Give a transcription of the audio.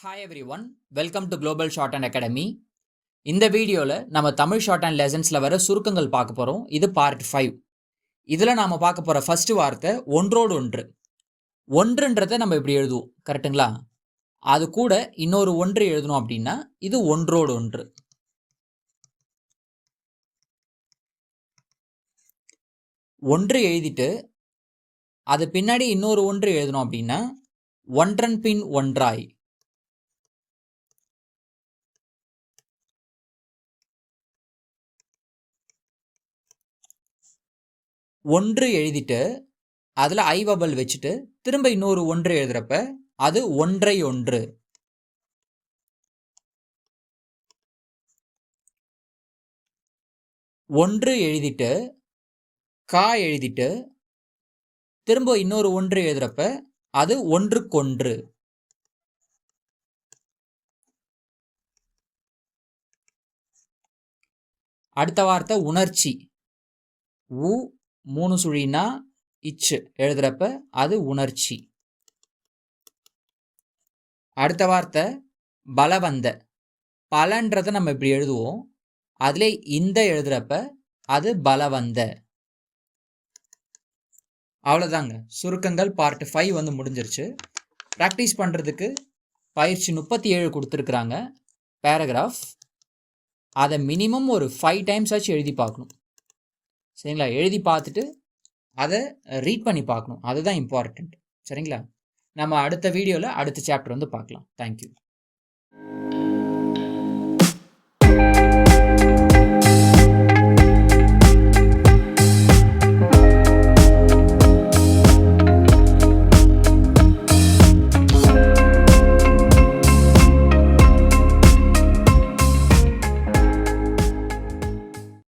Hi every one, welcome to global short and academy. இந்த வீடியோவில் நம்ம தமிழ் ஷார்ட் அண்ட் லெசன்ஸில் வர சுருக்கங்கள் பார்க்க போகிறோம். இது பார்ட் 5. இதில் நாம் பார்க்க போகிற ஃபர்ஸ்ட் வார்த்தை ஒன்றோடு ஒன்று. ஒன்றுன்றதை நம்ம இப்படி எழுதுவோம், கரெக்டுங்களா? அது கூட இன்னொரு ஒன்று எழுதணும் அப்படின்னா இது ஒன்றோடு ஒன்று. ஒன்று எழுதிட்டு அது பின்னாடி இன்னொரு ஒன்று எழுதணும் அப்படின்னா ஒன்றன் பின் ஒன்றாய். ஒன்று எழுதிட்டு அதில் ஐ வபல் வச்சுட்டு திரும்ப இன்னொரு ஒன்று எழுதுறப்ப அது ஒன்றை ஒன்று. ஒன்று எழுதிட்டு கா எழுதிட்டு திரும்ப இன்னொரு ஒன்று எழுதுறப்ப அது ஒன்றுக்கொன்று. அடுத்த வார்த்தை உணர்ச்சி. உ 3 சுழினா இச்சு எழுதுறப்ப அது உணர்ச்சி. அடுத்த வார்த்தை பலவந்த. பலன்றதை நம்ம இப்படி எழுதுவோம், அதிலே இந்த எழுதுறப்ப அது பலவந்த. அவ்வளோதாங்க, சுருக்கங்கள் பார்ட் 5 வந்து முடிஞ்சிருச்சு. ப்ராக்டிஸ் பண்ணுறதுக்கு பயிற்சி 37 கொடுத்துருக்குறாங்க பேராகிராஃப். அதை மினிமம் ஒரு 5 டைம்ஸ் ஆச்சு எழுதி பார்க்கணும், சரிங்களா? எழுதி பார்த்துட்டு அதை ரீட் பண்ணி பார்க்கணும், அதுதான் இம்பார்ட்டண்ட், சரிங்களா? நம்ம அடுத்த வீடியோவில் அடுத்த சாப்டர் வந்து பார்க்கலாம். தேங்க்யூ.